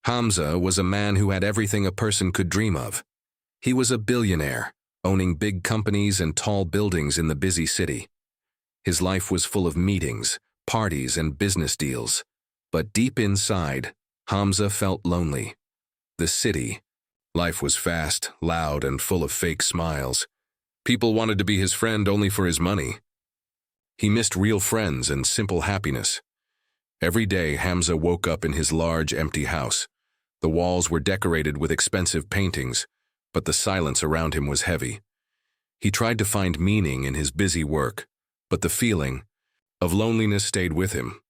Hamza was a man who had everything a person could dream of. He was a billionaire, owning big companies and tall buildings in the busy city. His life was full of meetings, parties, and business deals. But deep inside, Hamza felt lonely. The city. Life was fast, loud, and full of fake smiles. People wanted to be his friend only for his money. He missed real friends and simple happiness. Every day, Hamza woke up in his large, empty house. The walls were decorated with expensive paintings, but the silence around him was heavy. He tried to find meaning in his busy work, but the feeling of loneliness stayed with him.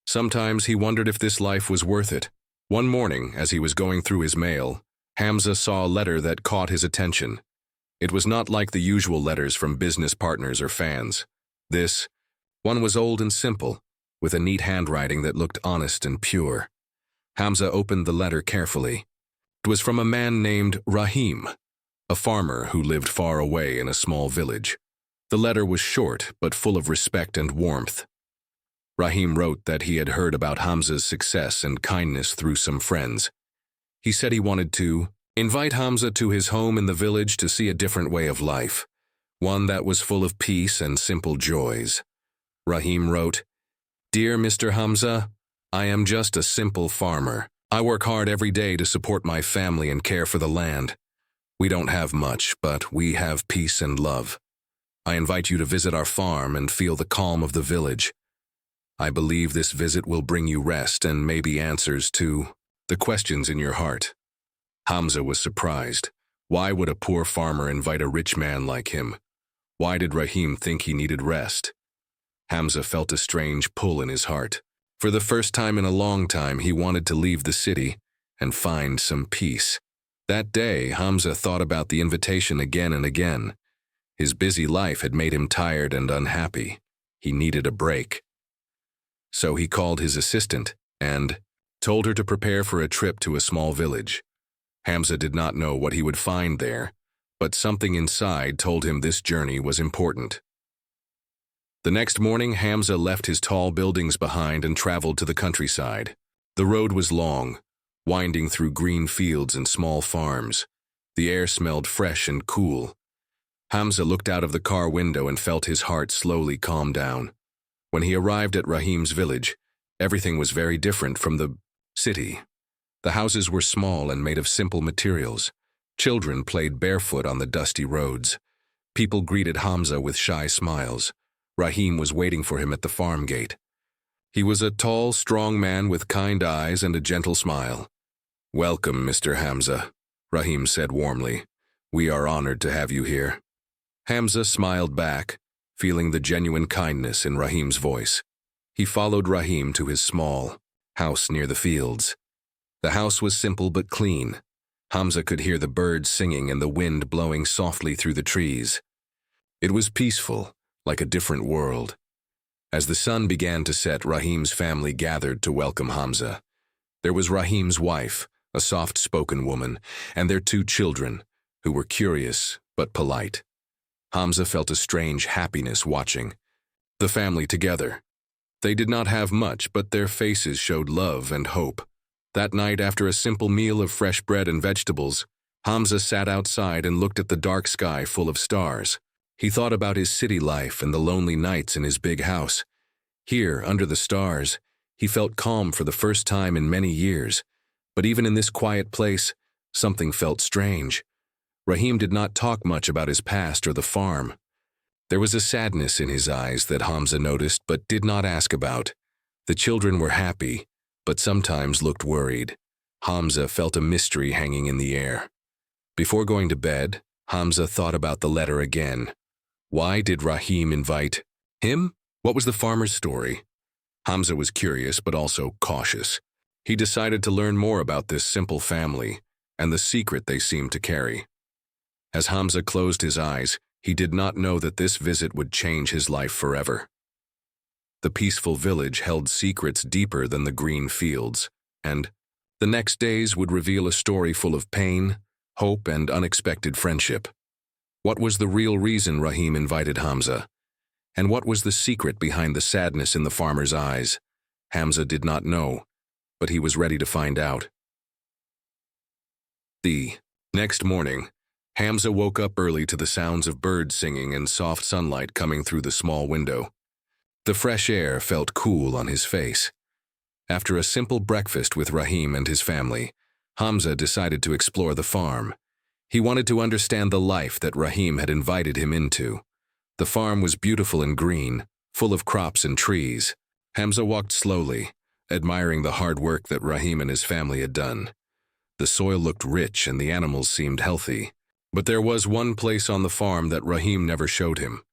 Sometimes he wondered if this life was worth it. One morning, as he was going through his mail, Hamza saw a letter that caught his attention. It was not like the usual letters from business partners or fans. This one was old and simple, with a neat handwriting that looked honest and pure. Hamza opened the letter carefully. It was from a man named Rahim, a farmer who lived far away in a small village. The letter was short, but full of respect and warmth. Rahim wrote that he had heard about Hamza's success and kindness through some friends. He said he wanted to invite Hamza to his home in the village to see a different way of life, one that was full of peace and simple joys. Rahim wrote, "Dear Mr. Hamza, I am just a simple farmer. I work hard every day to support my family and care for the land. We don't have much, but we have peace and love. I invite you to visit our farm and feel the calm of the village. I believe this visit will bring you rest and maybe answers to the questions in your heart." Hamza was surprised. Why would a poor farmer invite a rich man like him? Why did Rahim think he needed rest? Hamza felt a strange pull in his heart. For the first time in a long time, he wanted to leave the city and find some peace. That day, Hamza thought about the invitation again and again. His busy life had made him tired and unhappy. He needed a break. So he called his assistant and told her to prepare for a trip to a small village. Hamza did not know what he would find there, but something inside told him this journey was important. The next morning, Hamza left his tall buildings behind and traveled to the countryside. The road was long, winding through green fields and small farms. The air smelled fresh and cool. Hamza looked out of the car window and felt his heart slowly calm down. When he arrived at Rahim's village, everything was very different from the city. The houses were small and made of simple materials. Children played barefoot on the dusty roads. People greeted Hamza with shy smiles. Rahim was waiting for him at the farm gate. He was a tall, strong man with kind eyes and a gentle smile. "Welcome, Mr. Hamza," Rahim said warmly. "We are honored to have you here." Hamza smiled back, feeling the genuine kindness in Rahim's voice. He followed Rahim to his small house near the fields. The house was simple but clean. Hamza could hear the birds singing and the wind blowing softly through the trees. It was peaceful, like a different world. As the sun began to set, Rahim's family gathered to welcome Hamza. There was Rahim's wife, a soft-spoken woman, and their 2 children, who were curious but polite. Hamza felt a strange happiness watching the family together. They did not have much, but their faces showed love and hope. That night, after a simple meal of fresh bread and vegetables, Hamza sat outside and looked at the dark sky full of stars. He thought about his city life and the lonely nights in his big house. Here, under the stars, he felt calm for the first time in many years. But even in this quiet place, something felt strange. Rahim did not talk much about his past or the farm. There was a sadness in his eyes that Hamza noticed but did not ask about. The children were happy, but sometimes looked worried. Hamza felt a mystery hanging in the air. Before going to bed, Hamza thought about the letter again. Why did Rahim invite him? What was the farmer's story? Hamza was curious but also cautious. He decided to learn more about this simple family and the secret they seemed to carry. As Hamza closed his eyes, he did not know that this visit would change his life forever. The peaceful village held secrets deeper than the green fields, and the next days would reveal a story full of pain, hope, and unexpected friendship. What was the real reason Rahim invited Hamza? And what was the secret behind the sadness in the farmer's eyes? Hamza did not know, but he was ready to find out. The next morning, Hamza woke up early to the sounds of birds singing and soft sunlight coming through the small window. The fresh air felt cool on his face. After a simple breakfast with Rahim and his family, Hamza decided to explore the farm. He wanted to understand the life that Rahim had invited him into. The farm was beautiful and green, full of crops and trees. Hamza walked slowly, admiring the hard work that Rahim and his family had done. The soil looked rich and the animals seemed healthy. But there was one place on the farm that Rahim never showed him.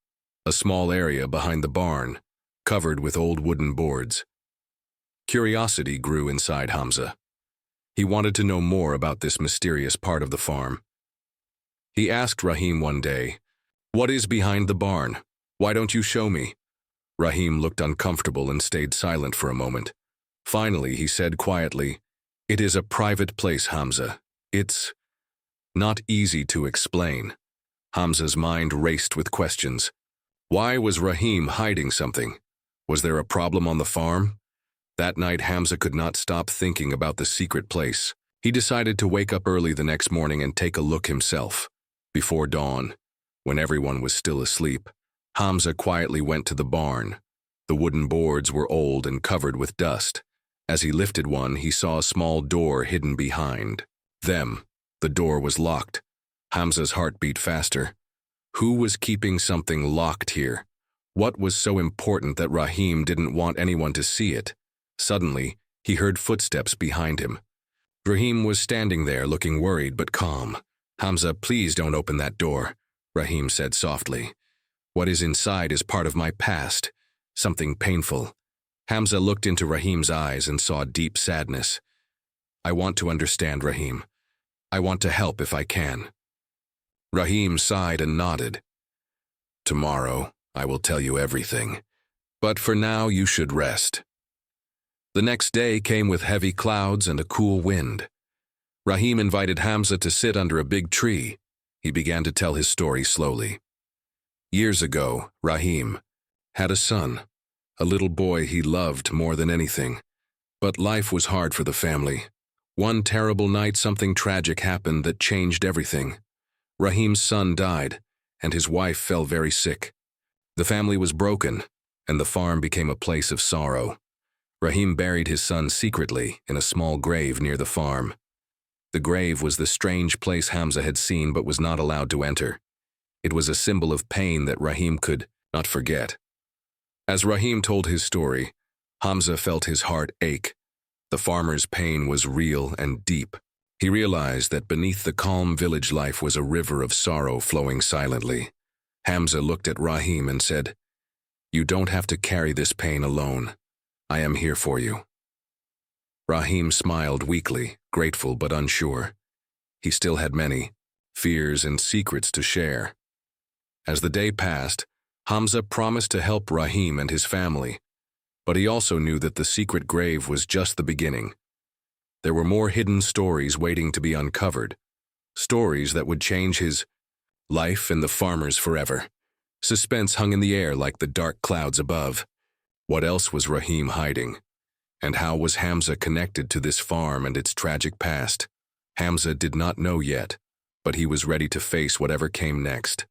A small area behind the barn, covered with old wooden boards. Curiosity grew inside Hamza. He wanted to know more about this mysterious part of the farm. He asked Rahim one day, "What is behind the barn? Why don't you show me?" Rahim looked uncomfortable and stayed silent for a moment. Finally, he said quietly, "It is a private place, Hamza. It's not easy to explain." Hamza's mind raced with questions. Why was Rahim hiding something? Was there a problem on the farm? That night, Hamza could not stop thinking about the secret place. He decided to wake up early the next morning and take a look himself. Before dawn, when everyone was still asleep, Hamza quietly went to the barn. The wooden boards were old and covered with dust. As he lifted one, he saw a small door hidden behind them. The door was locked. Hamza's heart beat faster. Who was keeping something locked here? What was so important that Rahim didn't want anyone to see it? Suddenly, he heard footsteps behind him. Rahim was standing there looking worried but calm. "Hamza, please don't open that door," Rahim said softly. "What is inside is part of my past, something painful." Hamza looked into Rahim's eyes and saw deep sadness. "I want to understand, Rahim. I want to help if I can." Rahim sighed and nodded. "Tomorrow, I will tell you everything. But for now, you should rest." The next day came with heavy clouds and a cool wind. Rahim invited Hamza to sit under a big tree. He began to tell his story slowly. Years ago, Rahim had a son, a little boy he loved more than anything. But life was hard for the family. One terrible night, something tragic happened that changed everything. Rahim's son died, and his wife fell very sick. The family was broken, and the farm became a place of sorrow. Rahim buried his son secretly in a small grave near the farm. The grave was the strange place Hamza had seen but was not allowed to enter. It was a symbol of pain that Rahim could not forget. As Rahim told his story, Hamza felt his heart ache. The farmer's pain was real and deep. He realized that beneath the calm village life was a river of sorrow flowing silently. Hamza looked at Rahim and said, "You don't have to carry this pain alone. I am here for you." Rahim smiled weakly, grateful but unsure. He still had many fears and secrets to share. As the day passed, Hamza promised to help Rahim and his family, but he also knew that the secret grave was just the beginning. There were more hidden stories waiting to be uncovered, stories that would change his life and the farmer's forever. Suspense hung in the air like the dark clouds above. What else was Rahim hiding? And how was Hamza connected to this farm and its tragic past? Hamza did not know yet, but he was ready to face whatever came next.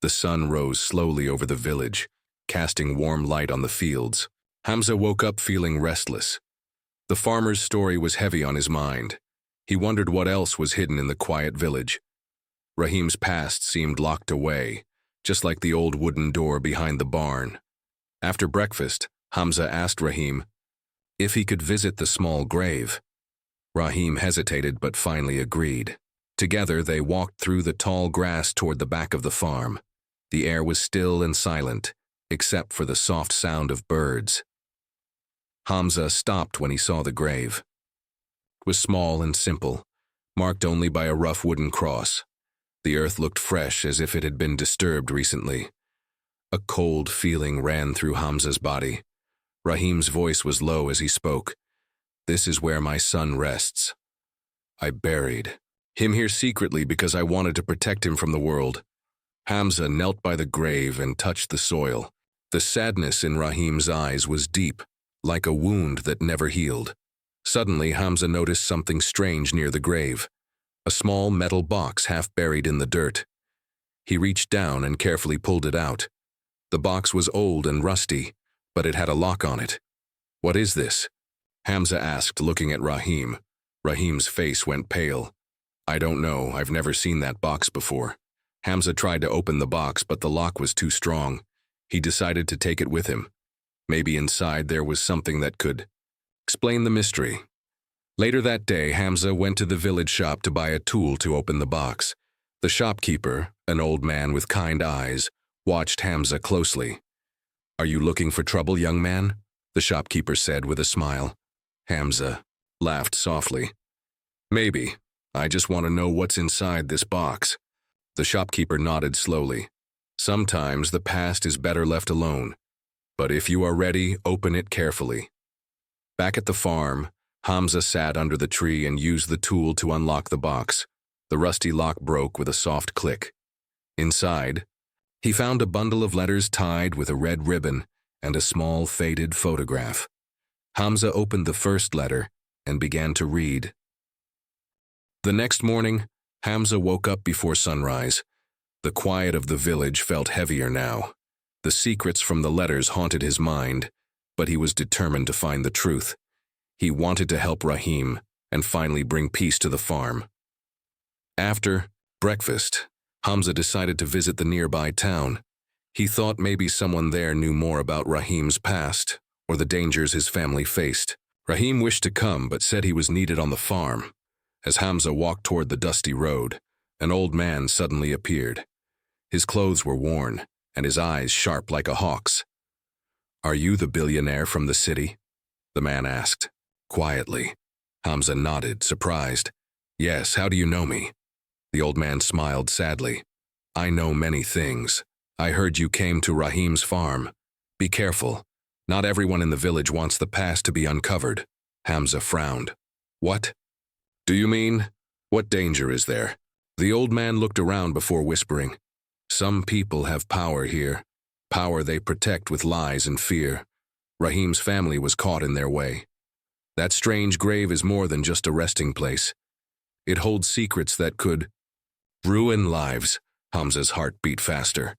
The sun rose slowly over the village, casting warm light on the fields. Hamza woke up feeling restless. The farmer's story was heavy on his mind. He wondered what else was hidden in the quiet village. Rahim's past seemed locked away, just like the old wooden door behind the barn. After breakfast, Hamza asked Rahim if he could visit the small grave. Rahim hesitated but finally agreed. Together they walked through the tall grass toward the back of the farm. The air was still and silent, except for the soft sound of birds. Hamza stopped when he saw the grave. It was small and simple, marked only by a rough wooden cross. The earth looked fresh, as if it had been disturbed recently. A cold feeling ran through Hamza's body. Rahim's voice was low as he spoke. "This is where my son rests. I buried him here secretly because I wanted to protect him from the world." Hamza knelt by the grave and touched the soil. The sadness in Rahim's eyes was deep, like a wound that never healed. Suddenly, Hamza noticed something strange near the grave. a small metal box half buried in the dirt. He reached down and carefully pulled it out. The box was old and rusty, but it had a lock on it. "What is this?" Hamza asked, looking at Rahim. Rahim's face went pale. "I don't know, I've never seen that box before." Hamza tried to open the box, but the lock was too strong. He decided to take it with him. Maybe inside there was something that could explain the mystery. Later that day, Hamza went to the village shop to buy a tool to open the box. The shopkeeper, an old man with kind eyes, watched Hamza closely. "Are you looking for trouble, young man?" the shopkeeper said with a smile. Hamza laughed softly. "Maybe. I just want to know what's inside this box." The shopkeeper nodded slowly. "Sometimes the past is better left alone. But if you are ready, open it carefully." Back at the farm, Hamza sat under the tree and used the tool to unlock the box. The rusty lock broke with a soft click. Inside, he found a bundle of letters tied with a red ribbon and a small faded photograph. Hamza opened the first letter and began to read. The next morning, Hamza woke up before sunrise. The quiet of the village felt heavier now. The secrets from the letters haunted his mind, but he was determined to find the truth. He wanted to help Rahim and finally bring peace to the farm. After breakfast, Hamza decided to visit the nearby town. He thought maybe someone there knew more about Rahim's past or the dangers his family faced. Rahim wished to come but said he was needed on the farm. As Hamza walked toward the dusty road, an old man suddenly appeared. His clothes were worn, and his eyes sharp like a hawk's. "Are you the billionaire from the city?" the man asked, quietly. Hamza nodded, surprised. "Yes, how do you know me?" The old man smiled sadly. "I know many things. I heard you came to Rahim's farm. Be careful. Not everyone in the village wants the past to be uncovered." Hamza frowned. "What? Do you mean? What danger is there?" The old man looked around before whispering. "Some people have power here, power they protect with lies and fear. Rahim's family was caught in their way. That strange grave is more than just a resting place. It holds secrets that could ruin lives." Hamza's heart beat faster.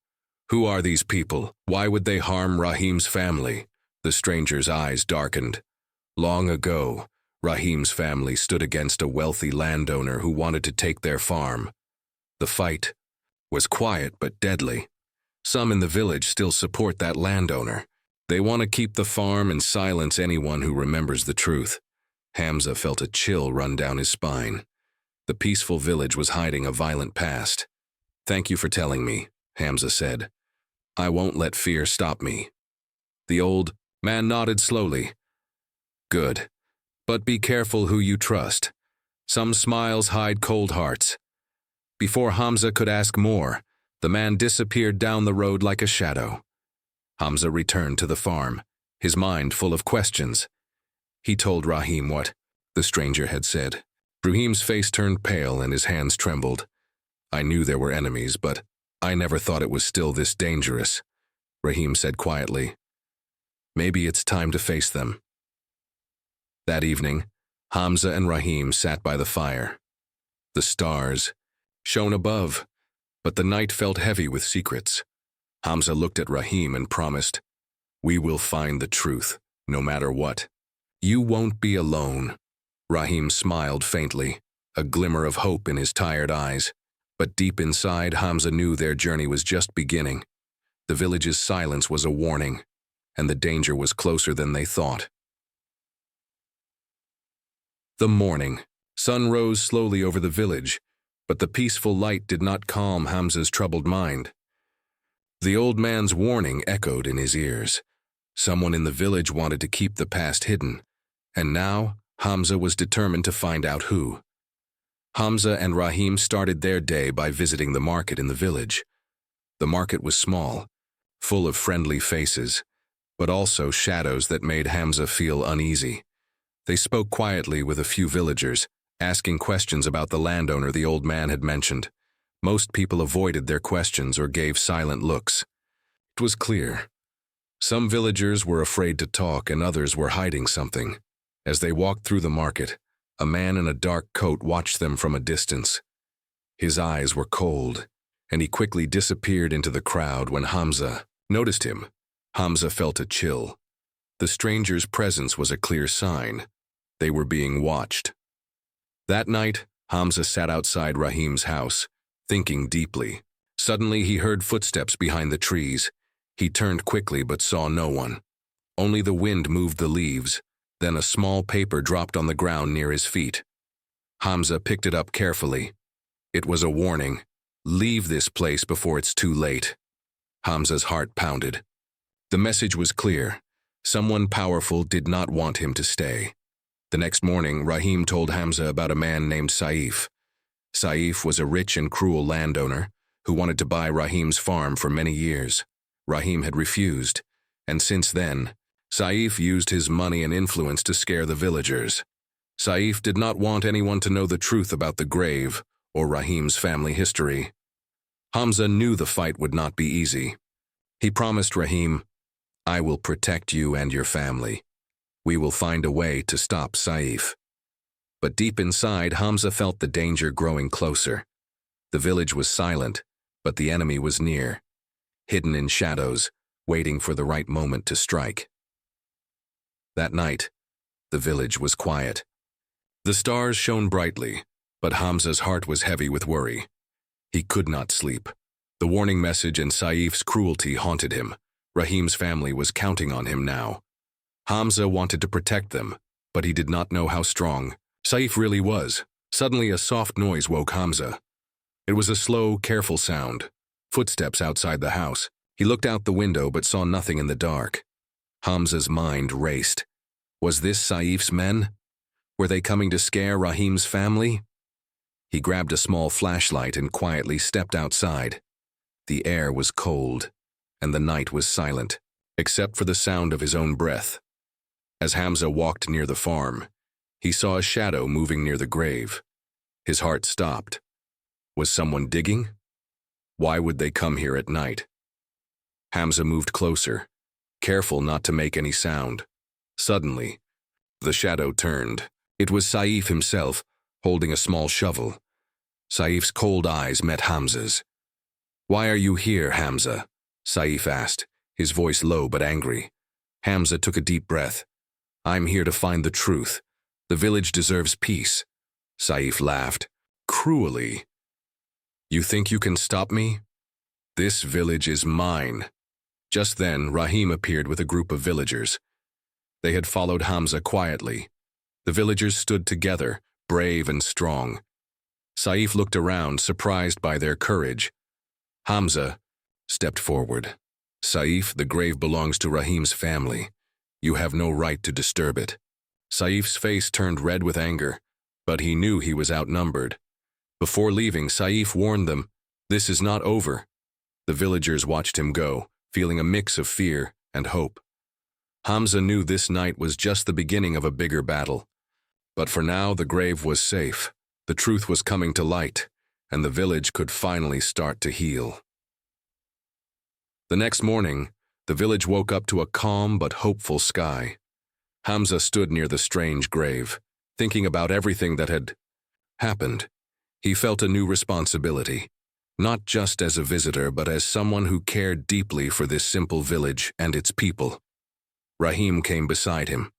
"Who are these people? Why would they harm Rahim's family?" The stranger's eyes darkened. "Long ago, Rahim's family stood against a wealthy landowner who wanted to take their farm. The fight was quiet but deadly. Some in the village still support that landowner. They want to keep the farm and silence anyone who remembers the truth." Hamza felt a chill run down his spine. The peaceful village was hiding a violent past. "Thank you for telling me," Hamza said. "I won't let fear stop me." The old man nodded slowly. "Good. But be careful who you trust. Some smiles hide cold hearts." Before Hamza could ask more, the man disappeared down the road like a shadow. Hamza returned to the farm, his mind full of questions. He told Rahim what the stranger had said. Rahim's face turned pale and his hands trembled. "I knew there were enemies, but I never thought it was still this dangerous," Rahim said quietly. "Maybe it's time to face them." That evening, Hamza and Rahim sat by the fire. The stars shone above, but the night felt heavy with secrets. Hamza looked at Rahim and promised, "We will find the truth, no matter what." "You won't be alone." Rahim smiled faintly, a glimmer of hope in his tired eyes. But deep inside, Hamza knew their journey was just beginning. The village's silence was a warning, and the danger was closer than they thought. The morning. Sun rose slowly over the village, but the peaceful light did not calm Hamza's troubled mind. The old man's warning echoed in his ears. Someone in the village wanted to keep the past hidden, and now Hamza was determined to find out who. Hamza and Rahim started their day by visiting the market in the village. The market was small, full of friendly faces, but also shadows that made Hamza feel uneasy. They spoke quietly with a few villagers, asking questions about the landowner the old man had mentioned. Most people avoided their questions or gave silent looks. It was clear. Some villagers were afraid to talk and others were hiding something. As they walked through the market, A man in a dark coat watched them from a distance. His eyes were cold, and he quickly disappeared into the crowd when Hamza noticed him. Hamza felt a chill. The stranger's presence was a clear sign. They were being watched. That night, Hamza sat outside Rahim's house, thinking deeply. Suddenly, he heard footsteps behind the trees. He turned quickly but saw no one. Only the wind moved the leaves. Then a small paper dropped on the ground near his feet. Hamza picked it up carefully. It was a warning. Leave this place before it's too late. Hamza's heart pounded. The message was clear. Someone powerful did not want him to stay. The next morning, Rahim told Hamza about a man named Saif. Saif was a rich and cruel landowner who wanted to buy Rahim's farm for many years. Rahim had refused, and since then, Saif used his money and influence to scare the villagers. Saif did not want anyone to know the truth about the grave or Rahim's family history. Hamza knew the fight would not be easy. He promised Rahim, "I will protect you and your family. We will find a way to stop Saif." But deep inside, Hamza felt the danger growing closer. The village was silent, but the enemy was near, hidden in shadows, waiting for the right moment to strike. That night, the village was quiet. The stars shone brightly, but Hamza's heart was heavy with worry. He could not sleep. The warning message and Saif's cruelty haunted him. Rahim's family was counting on him now. Hamza wanted to protect them, but he did not know how strong Saif really was. Suddenly, a soft noise woke Hamza. It was a slow, careful sound. Footsteps outside the house. He looked out the window but saw nothing in the dark. Hamza's mind raced. Was this Saif's men? Were they coming to scare Rahim's family? He grabbed a small flashlight and quietly stepped outside. The air was cold, and the night was silent, except for the sound of his own breath. As Hamza walked near the farm, he saw a shadow moving near the grave. His heart stopped. Was someone digging? Why would they come here at night? Hamza moved closer, careful not to make any sound. Suddenly, the shadow turned. It was Saif himself, holding a small shovel. Saif's cold eyes met Hamza's. "Why are you here, Hamza?" Saif asked, his voice low but angry. Hamza took a deep breath. "I'm here to find the truth. The village deserves peace." Saif laughed, cruelly. "You think you can stop me? This village is mine." Just then, Rahim appeared with a group of villagers. They had followed Hamza quietly. The villagers stood together, brave and strong. Saif looked around, surprised by their courage. Hamza stepped forward. "Saif, the grave belongs to Rahim's family. You have no right to disturb it." Saif's face turned red with anger, but he knew he was outnumbered. Before leaving, Saif warned them, "This is not over." The villagers watched him go, feeling a mix of fear and hope. Hamza knew this night was just the beginning of a bigger battle. But for now, the grave was safe. The truth was coming to light, and the village could finally start to heal. The next morning, the village woke up to a calm but hopeful sky. Hamza stood near the strange grave, thinking about everything that had happened. He felt a new responsibility, not just as a visitor but as someone who cared deeply for this simple village and its people. Rahim came beside him.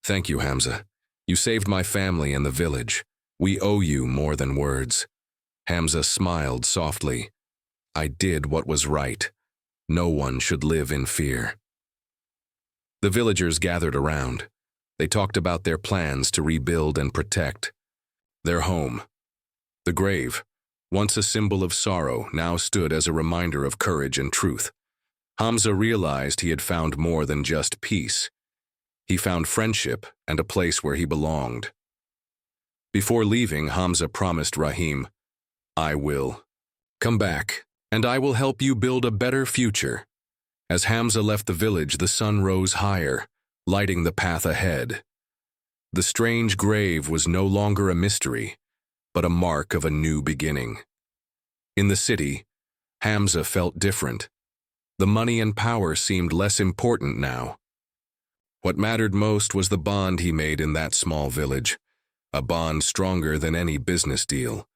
"Thank you, Hamza. You saved my family and the village. We owe you more than words." Hamza smiled softly. "I did what was right. No one should live in fear." The villagers gathered around. They talked about their plans to rebuild and protect their home. The grave, once a symbol of sorrow, now stood as a reminder of courage and truth. Hamza realized he had found more than just peace. He found friendship and a place where he belonged. Before leaving, Hamza promised Rahim, "I will come back, and I will help you build a better future." As Hamza left the village, the sun rose higher, lighting the path ahead. The strange grave was no longer a mystery, but a mark of a new beginning. In the city, Hamza felt different. The money and power seemed less important now. What mattered most was the bond he made in that small village, a bond stronger than any business deal.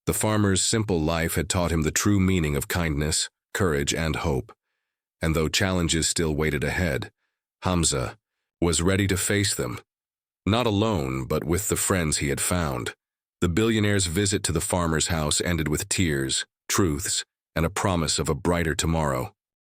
The farmer's simple life had taught him the true meaning of kindness, courage, and hope. And though challenges still waited ahead, Hamza was ready to face them. Not alone, but with the friends he had found. The billionaire's visit to the farmer's house ended with tears, truths, and a promise of a brighter tomorrow.